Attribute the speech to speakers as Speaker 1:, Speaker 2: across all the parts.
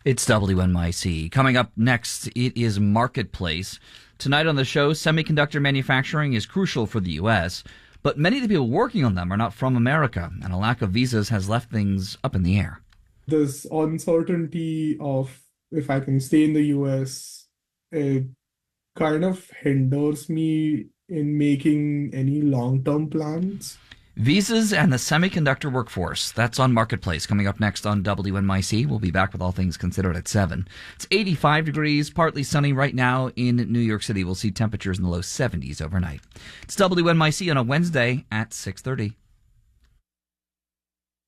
Speaker 1: It's WNYC. Coming up next, it is Marketplace. Tonight on the show, semiconductor manufacturing is crucial for the U.S., but many of the people working on them are not from America, and a lack of visas has left things up in the air.
Speaker 2: This uncertainty of if I can stay in the US, it kind of hinders me in making any long-term plans.
Speaker 1: Visas and the semiconductor workforce. That's on Marketplace. Coming up next on WNYC. We'll be back with All Things Considered at 7. It's 85 degrees, partly sunny right now in New York City. We'll see temperatures in the low 70s overnight. It's WNYC on a Wednesday at 6:30.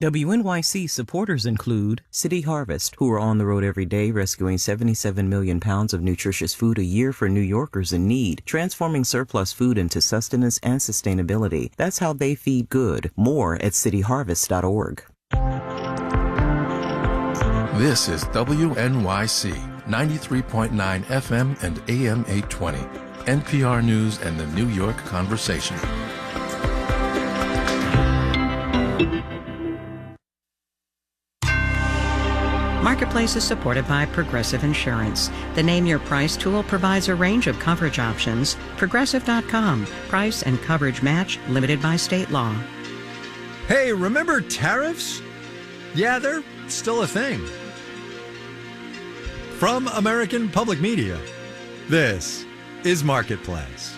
Speaker 3: WNYC supporters include City Harvest, who are on the road every day rescuing 77 million pounds of nutritious food a year for New Yorkers in need, transforming surplus food into sustenance and sustainability. That's how they feed good. More at cityharvest.org.
Speaker 4: This is WNYC 93.9 FM and AM 820, NPR News and the New York Conversation.
Speaker 5: Marketplace is supported by Progressive Insurance. The Name Your Price tool provides a range of coverage options. Progressive.com. Price and coverage match limited by state law.
Speaker 6: Hey, remember tariffs? Yeah, they're still a thing. From American Public Media, this is Marketplace.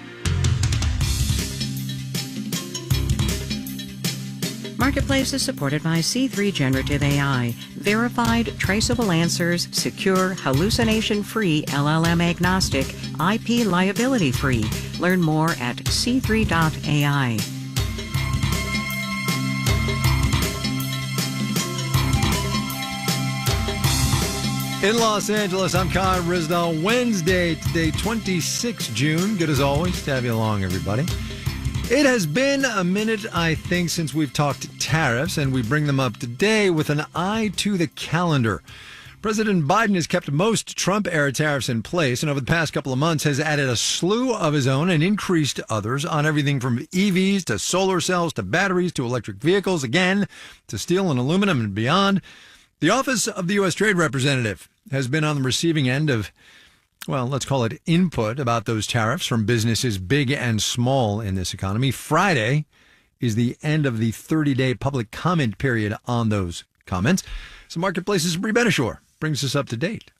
Speaker 5: Marketplace is supported by C3 Generative AI. Verified, traceable answers, secure, hallucination-free, LLM-agnostic, IP liability-free. Learn more at c3.ai.
Speaker 6: In Los Angeles, I'm Kyle Risdell. Wednesday, today, 26 June. Good as always to have you along, everybody. It has been a minute, I think, since we've talked tariffs, and we bring them up today with an eye to the calendar. President Biden has kept most Trump-era tariffs in place, and over the past couple of months has added a slew of his own and increased others on everything from EVs to solar cells to batteries to electric vehicles, again, to steel and aluminum and beyond. The Office of the U.S. Trade Representative has been on the receiving end of, well, let's call it input about those tariffs from businesses big and small in this economy. Friday is the end of the 30-day public comment period on those comments. So Marketplace's Brie Benishore brings us up to date.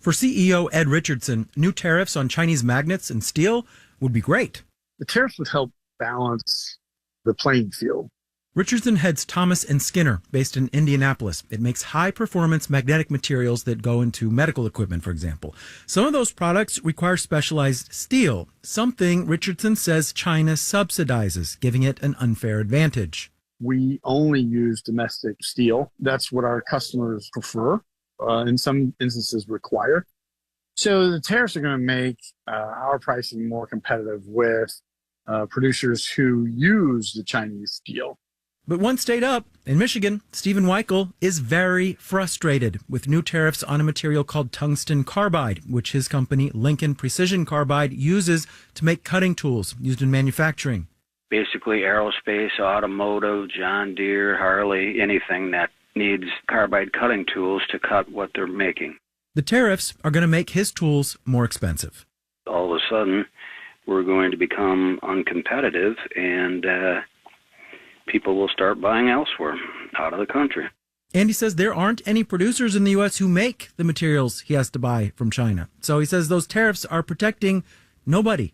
Speaker 7: For CEO Ed Richardson, new tariffs on Chinese magnets and steel would be great.
Speaker 8: The tariffs would help balance the playing field.
Speaker 7: Richardson heads Thomas & Skinner, based in Indianapolis. It makes high-performance magnetic materials that go into medical equipment, for example. Some of those products require specialized steel, something Richardson says China subsidizes, giving it an unfair advantage.
Speaker 8: We only use domestic steel. That's what our customers prefer, in some instances require. So the tariffs are going to make our pricing more competitive with producers who use the Chinese steel.
Speaker 7: But one state up, in Michigan, Stephen Weichel is very frustrated with new tariffs on a material called tungsten carbide, which his company, Lincoln Precision Carbide, uses to make cutting tools used in manufacturing.
Speaker 9: Basically aerospace, automotive, John Deere, Harley, anything that needs carbide cutting tools to cut what they're making.
Speaker 7: The tariffs are going to make his tools more expensive.
Speaker 9: All of a sudden, we're going to become uncompetitive, and people will start buying elsewhere, out of the country.
Speaker 7: And he says there aren't any producers in the U.S. who make the materials he has to buy from China. So he says those tariffs are protecting nobody.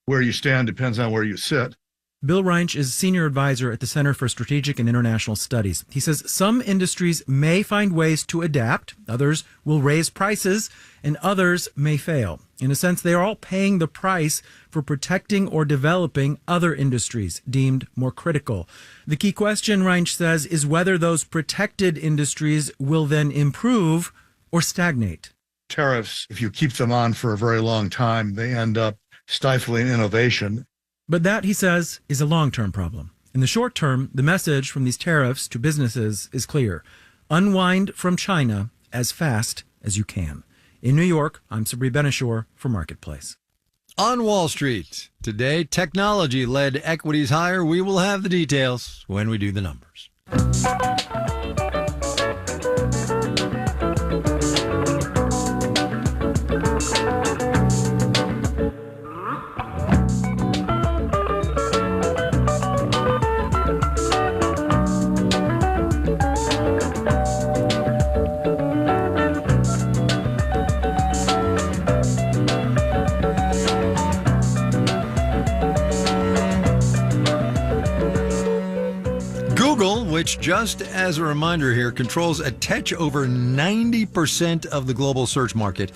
Speaker 10: Where you stand depends on where you sit.
Speaker 7: Bill Reinsch is senior advisor at the Center for Strategic and International Studies. He says some industries may find ways to adapt, others will raise prices, and others may fail. In a sense, they are all paying the price for protecting or developing other industries deemed more critical. The key question, Reinsch says, is whether those protected industries will then improve or stagnate.
Speaker 10: Tariffs, if you keep them on for a very long time, they end up stifling innovation.
Speaker 7: But that, he says, is a long-term problem. In the short term, the message from these tariffs to businesses is clear. Unwind from China as fast as you can. In New York, I'm Sabri Benishore for Marketplace.
Speaker 6: On Wall Street, today, technology led equities higher. We will have the details when we do the numbers. just as a reminder here, controls a touch over 90% of the global search market,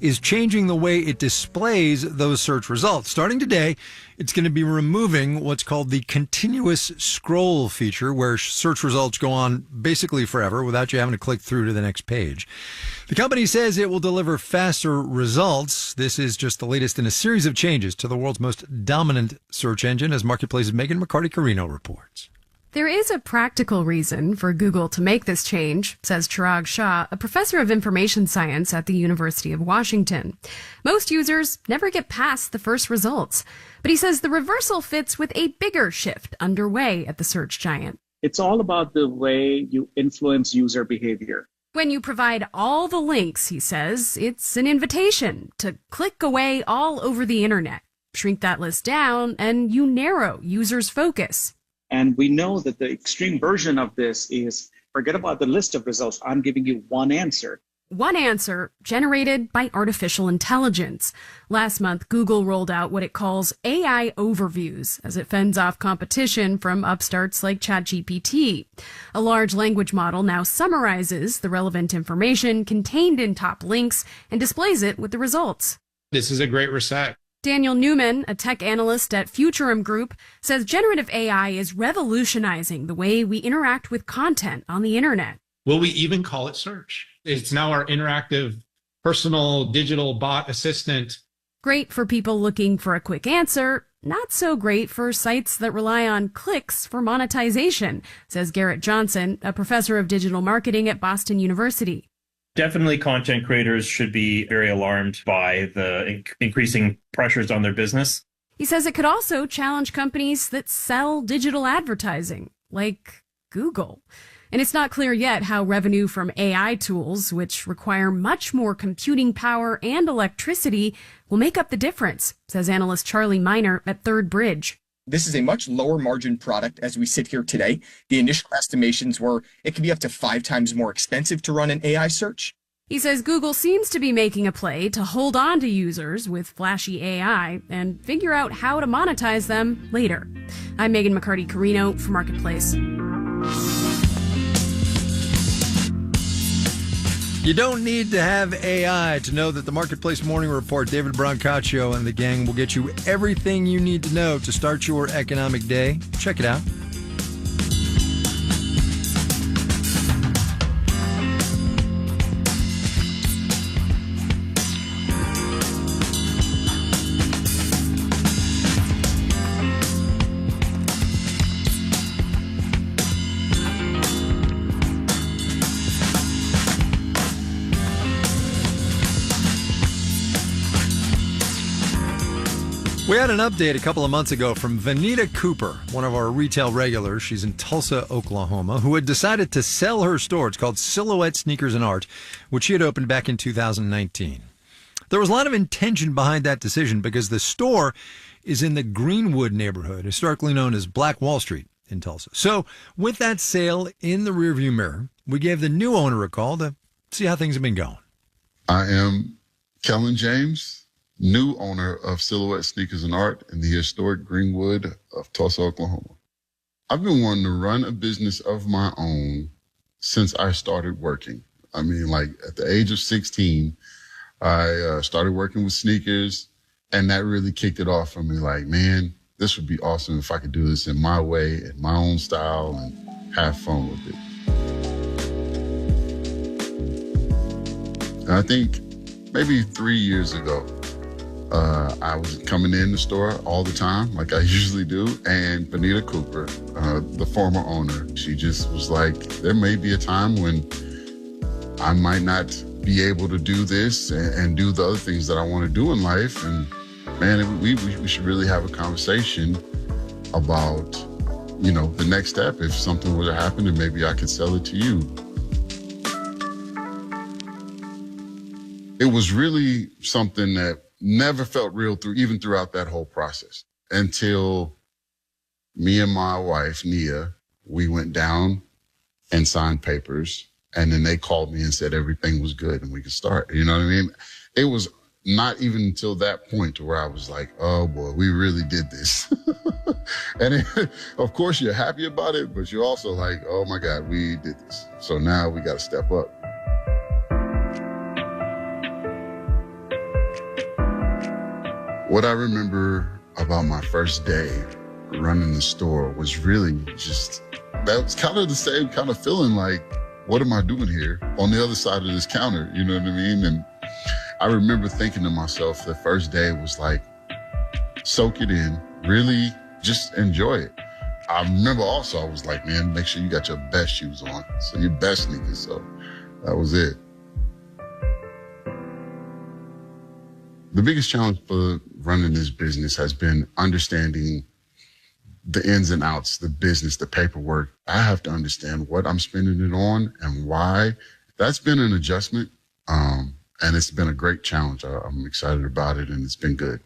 Speaker 6: is changing the way it displays those search results. Starting today, it's going to be removing what's called the continuous scroll feature, where search results go on basically forever without you having to click through to the next page. The company says it will deliver faster results. This is just the latest in a series of changes to the world's most dominant search engine, as Marketplace's Megan McCarty-Carino reports.
Speaker 11: There is a practical reason for Google to make this change, says Chirag Shah, a professor of information science at the University of Washington. Most users never get past the first results, but he says the reversal fits with a bigger shift underway at the search giant.
Speaker 12: It's all about the way you influence user behavior.
Speaker 11: When you provide all the links, he says, it's an invitation to click away all over the internet. Shrink that list down and you narrow users' focus.
Speaker 12: And we know that the extreme version of this is forget about the list of results. I'm giving you one answer.
Speaker 11: One answer generated by artificial intelligence. Last month, Google rolled out what it calls AI overviews as it fends off competition from upstarts like ChatGPT. A large language model now summarizes the relevant information contained in top links and displays it with the results.
Speaker 13: This is a great reset.
Speaker 11: Daniel Newman, a tech analyst at Futurum Group, says generative AI is revolutionizing the way we interact with content on the internet.
Speaker 13: Will we even call it search? It's now our interactive, personal, digital bot assistant.
Speaker 11: Great for people looking for a quick answer, not so great for sites that rely on clicks for monetization, says Garrett Johnson, a professor of digital marketing at Boston University.
Speaker 14: Definitely content creators should be very alarmed by the increasing pressures on their business.
Speaker 11: He says it could also challenge companies that sell digital advertising, like Google. And it's not clear yet how revenue from AI tools, which require much more computing power and electricity, will make up the difference, says analyst Charlie Miner at Third Bridge.
Speaker 15: This is a much lower margin product as we sit here today. The initial estimations were it could be up to 5 times more expensive to run an AI search.
Speaker 11: He says Google seems to be making a play to hold on to users with flashy AI and figure out how to monetize them later. I'm Megan McCarty-Carino for Marketplace.
Speaker 6: You don't need to have AI to know that the Marketplace Morning Report, David Brancaccio and the gang will get you everything you need to know to start your economic day. Check it out. We had an update a couple of months ago from Vanita Cooper, one of our retail regulars. She's in Tulsa, Oklahoma, who had decided to sell her store. It's called Silhouette Sneakers and Art, which she had opened back in 2019. There was a lot of intention behind that decision because the store is in the Greenwood neighborhood, historically known as Black Wall Street in Tulsa. So with that sale in the rearview mirror, we gave the new owner a call to see how things have been going.
Speaker 16: I am Kellen James, new owner of Silhouette Sneakers and Art in the historic Greenwood of Tulsa, Oklahoma. I've been wanting to run a business of my own since I started working. I mean, like at the age of 16, I started working with sneakers, and that really kicked it off for me. Like, man, this would be awesome if I could do this in my way, in my own style, and have fun with it. And I think maybe 3 years ago, I was coming in the store all the time, like I usually do, and Vanita Cooper, the former owner, she just was like, there may be a time when I might not be able to do this and do the other things that I want to do in life. And man, we should really have a conversation about, you know, the next step. If something were to happen, and maybe I could sell it to you. It was really something that never felt real even throughout that whole process, until me and my wife, Nia, we went down and signed papers, and then they called me and said everything was good and we could start. You know what I mean? It was not even until that point to where I was like, oh boy, we really did this. And of course you're happy about it, but you're also like, oh my God, we did this. So now we got to step up. What I remember about my first day running the store was really just, that was kind of the same kind of feeling like, what am I doing here on the other side of this counter? You know what I mean? And I remember thinking to myself, the first day was like, soak it in, really just enjoy it. I remember also, I was like, man, make sure you got your best shoes on. So your best sneakers. So that was it. The biggest challenge for running this business has been understanding the ins and outs, the business, the paperwork. I have to understand what I'm spending it on and why. That's been an adjustment. And it's been a great challenge. I'm excited about it, and it's been good.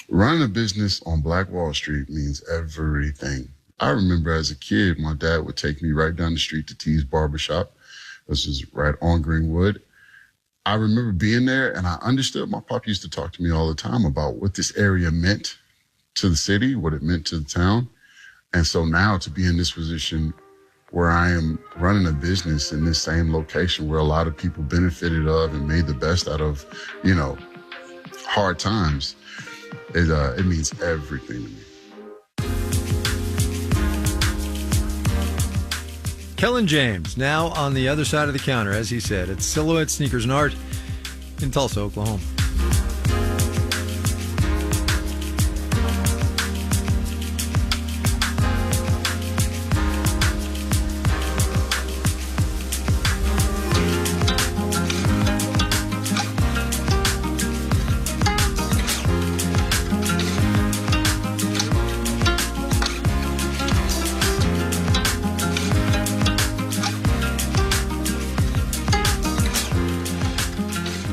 Speaker 16: Running a business on Black Wall Street means everything. I remember as a kid, my dad would take me right down the street to T's Barbershop. This is right on Greenwood. I remember being there, and I understood. My pop used to talk to me all the time about what this area meant to the city, what it meant to the town. And so now to be in this position where I am running a business in this same location where a lot of people benefited of and made the best out of, hard times, it means everything to me.
Speaker 6: Kellen James, now on the other side of the counter, as he said, at Silhouette Sneakers and Art in Tulsa, Oklahoma.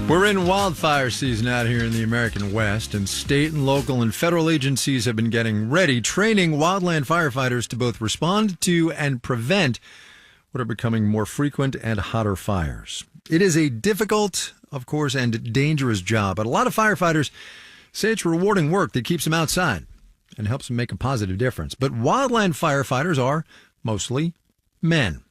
Speaker 6: We're in wildfire season out here in the American West, and state and local and federal agencies have been getting ready, training wildland firefighters to both respond to and prevent what are becoming more frequent and hotter fires. It is a difficult, of course, and dangerous job, but a lot of firefighters say it's rewarding work that keeps them outside and helps them make a positive difference. But wildland firefighters are mostly men.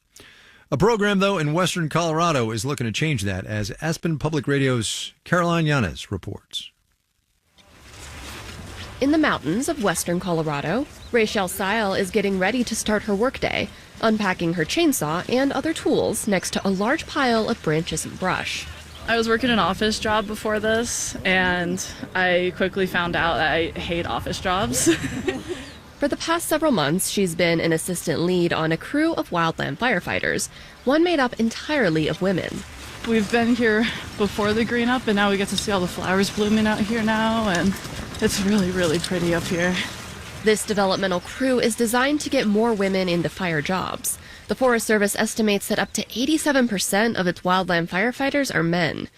Speaker 6: A program, though, in western Colorado is looking to change that, as Aspen Public Radio's Caroline Yanez reports.
Speaker 17: In the mountains of western Colorado, Rachel Seil is getting ready to start her workday, unpacking her chainsaw and other tools next to a large pile of branches and brush.
Speaker 18: I was working an office job before this, and I quickly found out that I hate office jobs.
Speaker 17: For the past several months, she's been an assistant lead on a crew of wildland firefighters, one made up entirely of women.
Speaker 18: We've been here before the green up, and now we get to see all the flowers blooming out here now, and it's really, really pretty up here.
Speaker 17: This developmental crew is designed to get more women into fire jobs. The Forest Service estimates that up to 87% of its wildland firefighters are men.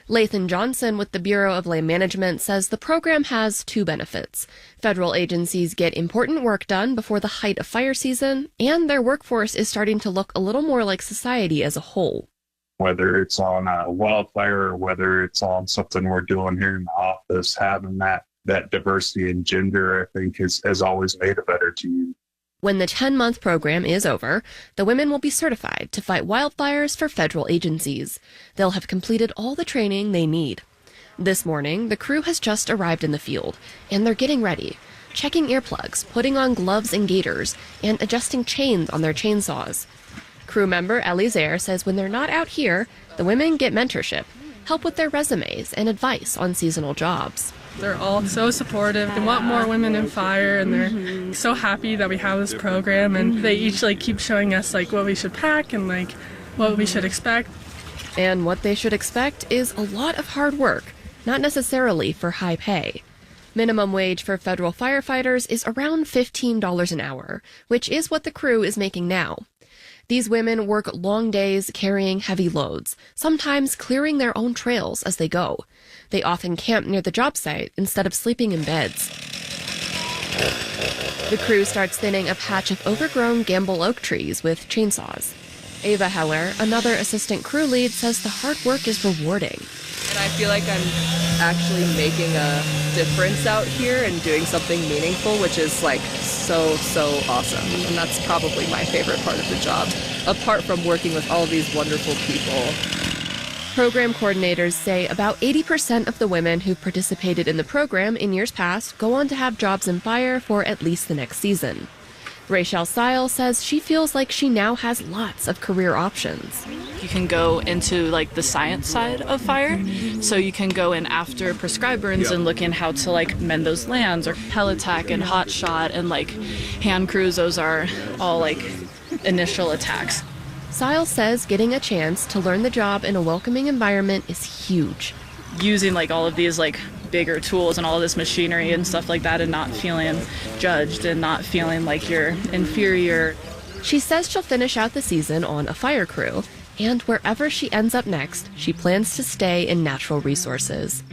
Speaker 17: Lathan Johnson with the Bureau of Land Management says the program has two benefits. Federal agencies get important work done before the height of fire season, and their workforce is starting to look a little more like society as a whole.
Speaker 19: Whether it's on a wildfire or whether it's on something we're doing here in the office, having that diversity in gender, I think, has always made a better team.
Speaker 17: When the 10-month program is over, the women will be certified to fight wildfires for federal agencies. They'll have completed all the training they need. This morning, the crew has just arrived in the field, and they're getting ready, checking earplugs, putting on gloves and gaiters, and adjusting chains on their chainsaws. Crew member Eliezer says when they're not out here, the women get mentorship, help with their resumes, and advice on seasonal jobs.
Speaker 20: They're all so supportive. They want more women in fire, and they're so happy that we have this program, and they each keep showing us what we should pack and what we should expect.
Speaker 17: And what they should expect is a lot of hard work, not necessarily for high pay. Minimum wage for federal firefighters is around $15 an hour, which is what the crew is making now. These women work long days carrying heavy loads, sometimes clearing their own trails as they go. They often camp near the job site instead of sleeping in beds. The crew starts thinning a patch of overgrown Gamble oak trees with chainsaws. Ava Heller, another assistant crew lead, says the hard work is rewarding.
Speaker 21: And I feel like I'm actually making a difference out here and doing something meaningful, which is like so awesome. And that's probably my favorite part of the job, apart from working with all these wonderful people.
Speaker 17: Program coordinators say about 80% of the women who participated in the program in years past go on to have jobs in fire for at least the next season. Rachel Sile says she feels like she now has lots of career options.
Speaker 18: You can go into like the science side of fire, so you can go in after prescribed burns and look in how to like mend those lands, or Pelitac and Hot Shot and like hand crews. Those are all like initial attacks.
Speaker 17: Sile says getting a chance to learn the job in a welcoming environment is huge.
Speaker 18: Using like all of these like bigger tools and all of this machinery and stuff like that, and not feeling judged and not feeling like you're inferior.
Speaker 17: She says she'll finish out the season on a fire crew, and wherever she ends up next, she plans to stay in natural resources.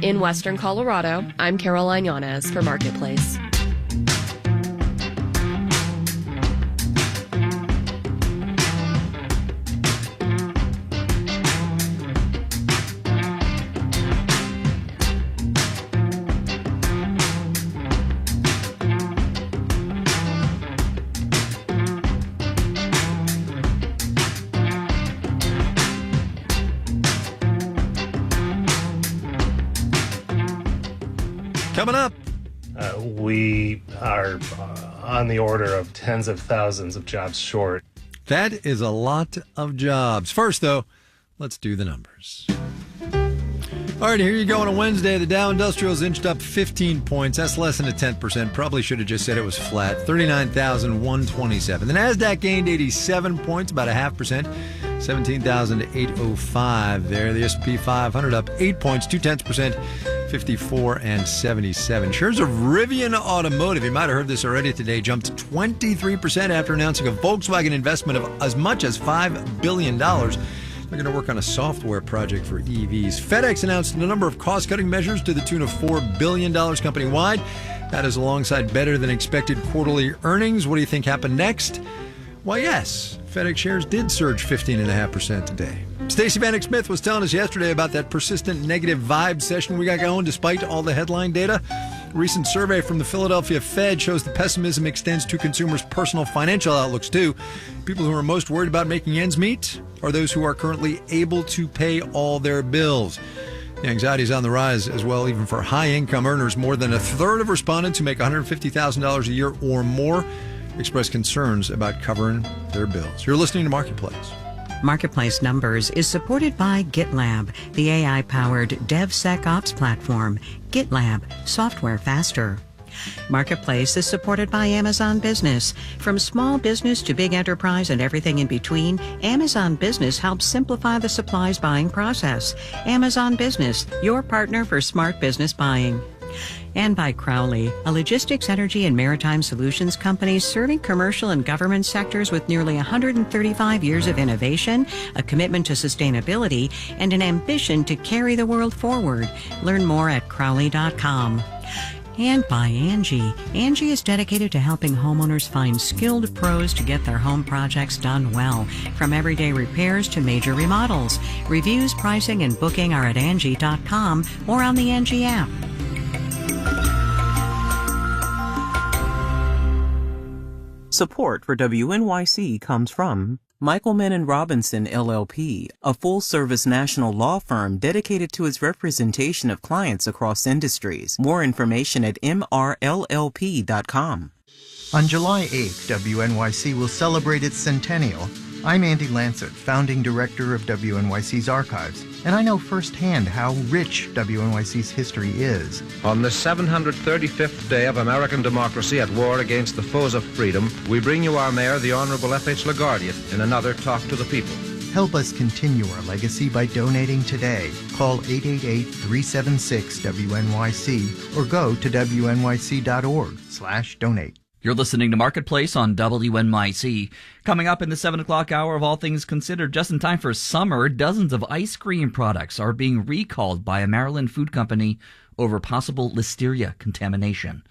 Speaker 17: In Western Colorado, I'm Caroline Yanez for Marketplace.
Speaker 6: Coming up,
Speaker 22: we are on the order of tens of thousands of jobs short.
Speaker 6: That is a lot of jobs. First, though, let's do the numbers. All right, here you go on a Wednesday. The Dow Industrials inched up 15 points. That's less than a 10%. Probably should have just said it was flat. 39,127. The NASDAQ gained 87 points, about a 0.5%. 17,805 there. The S&P 500 up 8 points, 0.2%. 54 and 77. Shares of Rivian Automotive, you might have heard this already today, jumped 23% after announcing a Volkswagen investment of as much as $5 billion. They're going to work on a software project for EVs. FedEx announced a number of cost-cutting measures to the tune of $4 billion company-wide. That is alongside better than expected quarterly earnings. What do you think happened next? Why, yes, FedEx shares did surge 15.5% today. Stacey Vanek Smith was telling us yesterday about that persistent negative vibe session we got going despite all the headline data. A recent survey from the Philadelphia Fed shows the pessimism extends to consumers' personal financial outlooks, too. People who are most worried about making ends meet are those who are currently able to pay all their bills. The anxiety is on the rise as well, even for high-income earners. More than a third of respondents who make $150,000 a year or more express concerns about covering their bills. You're listening to Marketplace.
Speaker 5: Marketplace Numbers is supported by GitLab, the AI-powered DevSecOps platform. GitLab, software faster. Marketplace is supported by Amazon Business. From small business to big enterprise and everything in between, Amazon Business helps simplify the supplies buying process. Amazon Business, your partner for smart business buying. And by Crowley, a logistics, energy, and maritime solutions company serving commercial and government sectors with nearly 135 years of innovation, a commitment to sustainability, and an ambition to carry the world forward. Learn more at Crowley.com. And by Angie. Angie is dedicated to helping homeowners find skilled pros to get their home projects done well. From everyday repairs to major remodels. Reviews, pricing, and booking are at Angie.com or on the Angie app.
Speaker 3: Support for WNYC comes from Michelman & Robinson, LLP, a full-service national law firm dedicated to its representation of clients across industries. More information at mrllp.com.
Speaker 23: On July 8th, WNYC will celebrate its centennial. I'm Andy Lancet, founding director of WNYC's archives, and I know firsthand how rich WNYC's history is.
Speaker 24: On the 735th day of American democracy at war against the foes of freedom, we bring you our mayor, the Honorable F.H. LaGuardia, in another Talk to the People.
Speaker 23: Help us continue our legacy by donating today. Call 888-376-WNYC or go to wnyc.org/donate.
Speaker 1: You're listening to Marketplace on WNYC. Coming up in the 7 o'clock hour of All Things Considered, just in time for summer, dozens of ice cream products are being recalled by a Maryland food company over possible listeria contamination.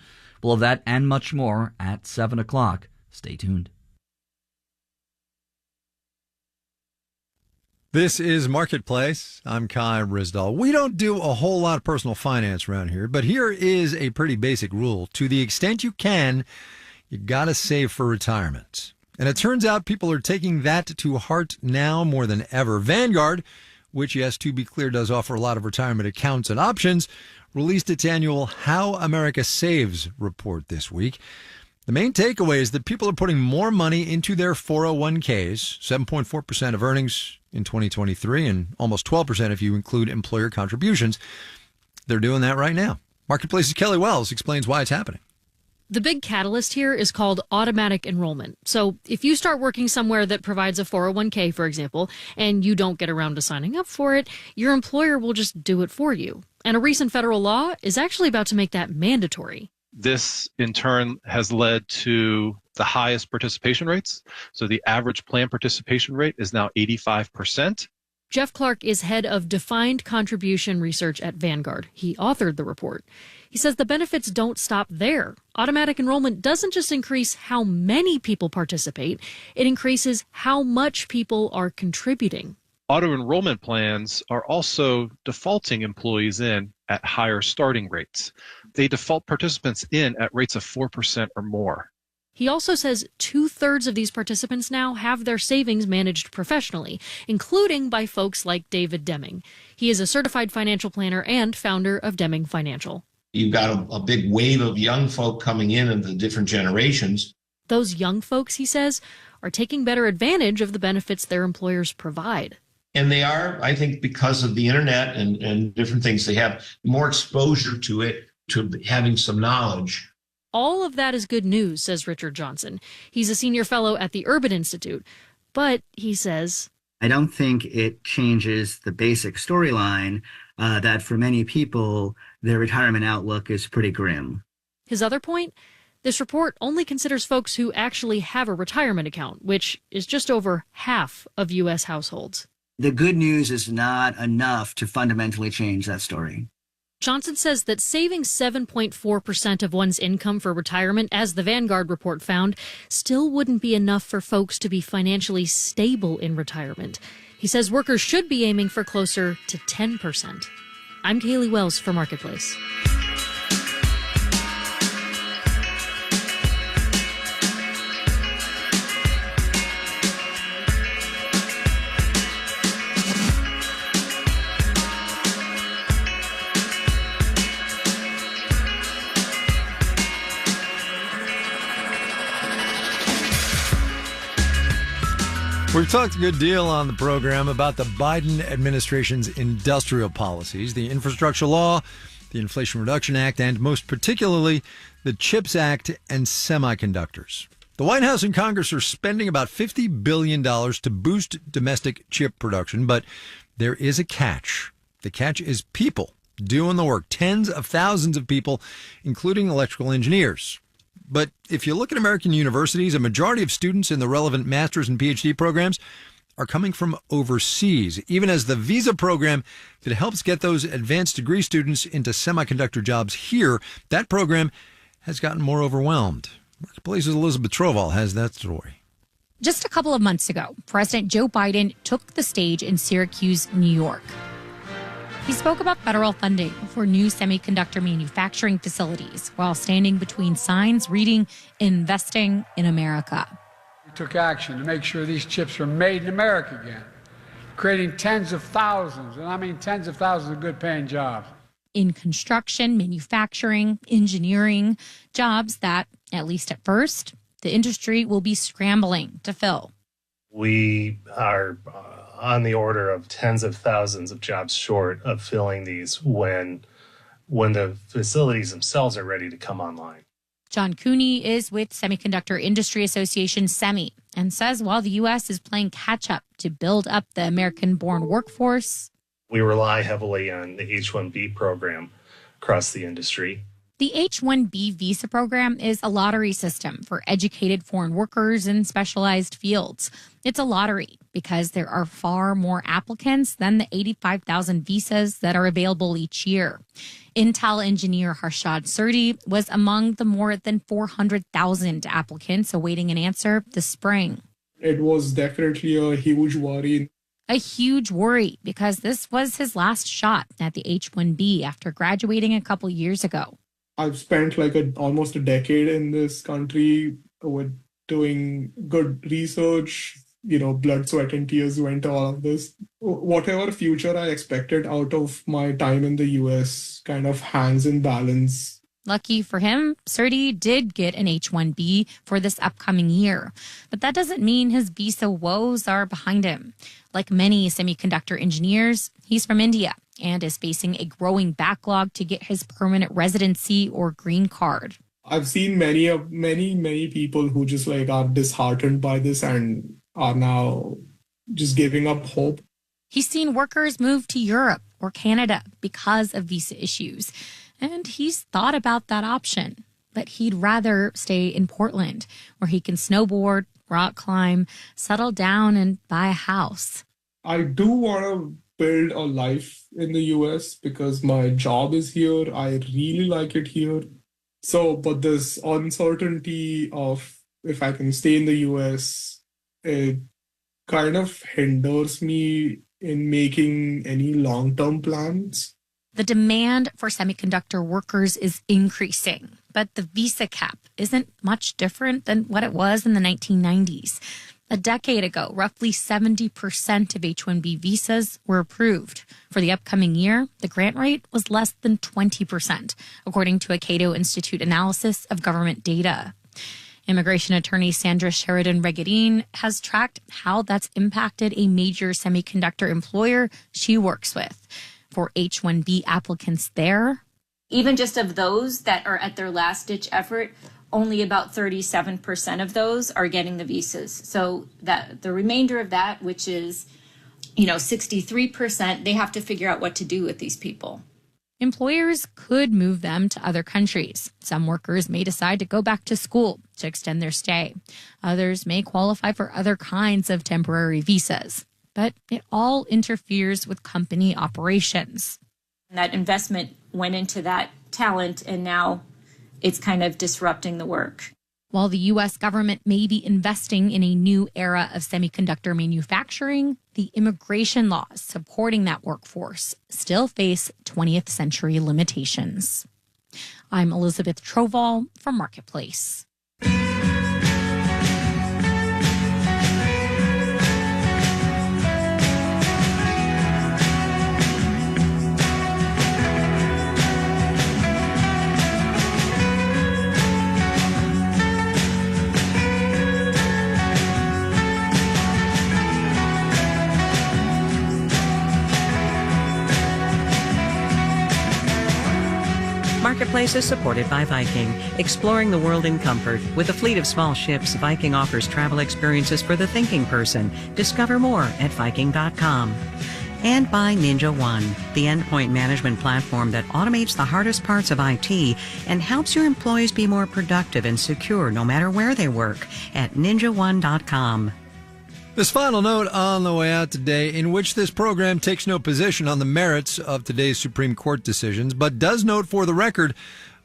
Speaker 1: We'll have that and much more at 7 o'clock. Stay tuned.
Speaker 6: This is Marketplace. I'm Kai Risdall. We don't do a whole lot of personal finance around here, but here is a pretty basic rule. To the extent you can, you got to save for retirement. And it turns out people are taking that to heart now more than ever. Vanguard, which, yes, to be clear, does offer a lot of retirement accounts and options, released its annual How America Saves report this week. The main takeaway is that people are putting more money into their 401ks, 7.4% of earnings in 2023, and almost 12% if you include employer contributions. They're doing that right now. Marketplace's Kelly Wells explains why it's happening.
Speaker 2: The big catalyst here is called automatic enrollment. So if you start working somewhere that provides a 401k, for example, and you don't get around to signing up for it, your employer will just do it for you. And a recent federal law is actually about to make that mandatory.
Speaker 4: This, in turn, has led to the highest participation rates. So the average plan participation rate is now 85%.
Speaker 2: Jeff Clark is head of defined contribution research at Vanguard. He authored the report. He says the benefits don't stop there. Automatic enrollment doesn't just increase how many people participate, it increases how much people are contributing.
Speaker 4: Auto enrollment plans are also defaulting employees in at higher starting rates. They default participants in at rates of 4% or more.
Speaker 2: He also says 2/3 of these participants now have their savings managed professionally, including by folks like David Deming. He is a certified financial planner and founder of Deming Financial.
Speaker 8: You've got a big wave of young folk coming in the different generations.
Speaker 2: Those young folks, he says, are taking better advantage of the benefits their employers provide.
Speaker 8: And they are, I think, because of the internet and different things, they have more exposure to it, to having some knowledge.
Speaker 2: All of that is good news, says Richard Johnson. He's a senior fellow at the Urban Institute. But, he says,
Speaker 9: I don't think it changes the basic storyline that for many people, their retirement outlook is pretty grim.
Speaker 2: His other point? This report only considers folks who actually have a retirement account, which is just over half of U.S. households.
Speaker 9: The good news is not enough to fundamentally change that story.
Speaker 2: Johnson says that saving 7.4% of one's income for retirement, as the Vanguard report found, still wouldn't be enough for folks to be financially stable in retirement. He says workers should be aiming for closer to 10%. I'm Kaylee Wells for Marketplace.
Speaker 6: We've talked a good deal on the program about the Biden administration's industrial policies, the infrastructure law, the Inflation Reduction Act, and most particularly the CHIPS Act and semiconductors. The White House and Congress are spending about $50 billion to boost domestic chip production, but there is a catch. The catch is people doing the work, tens of thousands of people, including electrical engineers. But if you look at American universities, a majority of students in the relevant master's and PhD programs are coming from overseas, even as the visa program that helps get those advanced degree students into semiconductor jobs here, that program has gotten more overwhelmed. Marketplace's Elizabeth Troval has that story.
Speaker 25: Just a couple of months ago, President Joe Biden took the stage in Syracuse, New York. He spoke about federal funding for new semiconductor manufacturing facilities while standing between signs reading, "Investing in America."
Speaker 26: We took action to make sure these chips are made in America again, creating tens of thousands, and I mean tens of thousands of good-paying jobs.
Speaker 25: In construction, manufacturing, engineering, jobs that, at least at first, the industry will be scrambling to fill.
Speaker 22: We are on the order of tens of thousands of jobs short of filling these when the facilities themselves are ready to come online.
Speaker 25: John Cooney is with Semiconductor Industry Association SEMI and says while the U.S. is playing catch-up to build up the American-born workforce,
Speaker 22: we rely heavily on the H-1B program across the industry.
Speaker 25: The H-1B visa program is a lottery system for educated foreign workers in specialized fields. It's a lottery because there are far more applicants than the 85,000 visas that are available each year. Intel engineer Harshad Surdi was among the more than 400,000 applicants awaiting an answer this spring.
Speaker 27: It was definitely a huge worry.
Speaker 25: A huge worry because this was his last shot at the H-1B after graduating a couple years ago.
Speaker 7: I've spent like almost a decade in this country with doing good research. Blood, sweat, and tears went to all of this. Whatever future I expected out of my time in the US kind of hangs in balance.
Speaker 25: Lucky for him, Surti did get an H-1B for this upcoming year. But that doesn't mean his visa woes are behind him. Like many semiconductor engineers, he's from India and is facing a growing backlog to get his permanent residency or green card.
Speaker 7: I've seen many people who just are disheartened by this and are now just giving up hope.
Speaker 25: He's seen workers move to Europe or Canada because of visa issues, and he's thought about that option. But he'd rather stay in Portland, where he can snowboard, rock climb, settle down, and buy a house.
Speaker 7: I do want to build a life in the US because my job is here. I really like it here. But this uncertainty of if I can stay in the US, it kind of hinders me in making any long-term plans.
Speaker 25: The demand for semiconductor workers is increasing, but the visa cap isn't much different than what it was in the 1990s. A decade ago, roughly 70% of H-1B visas were approved. For the upcoming year, the grant rate was less than 20%, according to a Cato Institute analysis of government data. Immigration attorney Sandra Sheridan-Regadin has tracked how that's impacted a major semiconductor employer she works with. For H-1B applicants there,
Speaker 10: even just of those that are at their last-ditch effort, only about 37% of those are getting the visas. So that the remainder of that, which is, 63%, they have to figure out what to do with these people.
Speaker 25: Employers could move them to other countries. Some workers may decide to go back to school to extend their stay. Others may qualify for other kinds of temporary visas. But it all interferes with company operations.
Speaker 10: That investment went into that talent, and now it's kind of disrupting the work.
Speaker 25: While the U.S. government may be investing in a new era of semiconductor manufacturing, the immigration laws supporting that workforce still face 20th century limitations. I'm Elizabeth Troval from Marketplace.
Speaker 5: Marketplace is supported by Viking, exploring the world in comfort. With a fleet of small ships, Viking offers travel experiences for the thinking person. Discover more at Viking.com. And by Ninja One, the endpoint management platform that automates the hardest parts of IT and helps your employees be more productive and secure no matter where they work at NinjaOne.com.
Speaker 6: This final note on the way out today, in which this program takes no position on the merits of today's Supreme Court decisions, but does note for the record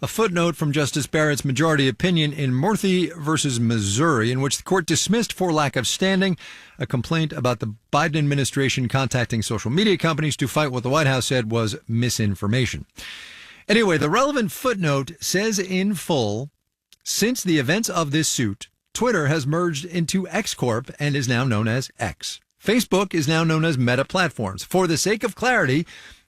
Speaker 6: a footnote from Justice Barrett's majority opinion in Murthy versus Missouri, in which the court dismissed for lack of standing a complaint about the Biden administration contacting social media companies to fight what the White House said was misinformation. Anyway, the relevant footnote says in full, since the events of this suit, Twitter has merged into X Corp and is now known as X. Facebook is now known as Meta Platforms. For the sake of clarity,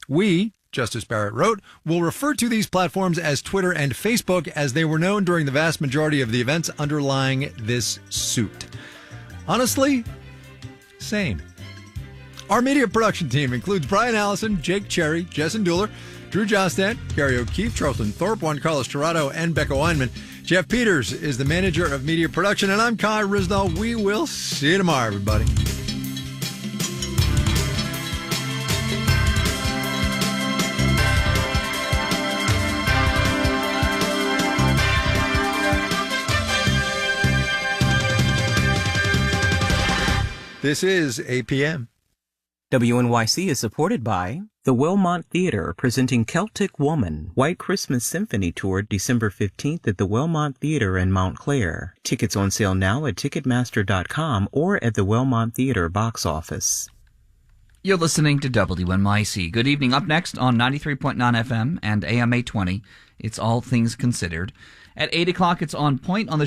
Speaker 6: we, Justice Barrett wrote, will refer to these platforms as Twitter and Facebook as they were known during the vast majority of the events underlying this suit. Honestly, same. Our media production team includes Brian Allison, Jake Cherry, Jessen Dueller, Drew Jostad, Gary O'Keefe, Charlton Thorpe, Juan Carlos Tirado, and Becca Weinman. Jeff Peters is the manager of media production, and I'm Kai Risdall. We will see you tomorrow, everybody. This is APM.
Speaker 3: WNYC is supported by the Wilmont Theater, presenting Celtic Woman, White Christmas Symphony Tour, December 15th at the Wilmont Theater in Montclair. Tickets on sale now at Ticketmaster.com or at the Wilmont Theater box office.
Speaker 1: You're listening to WNYC. Good evening. Up next on 93.9 FM and AM 820, it's All Things Considered. At 8 o'clock, it's On Point on the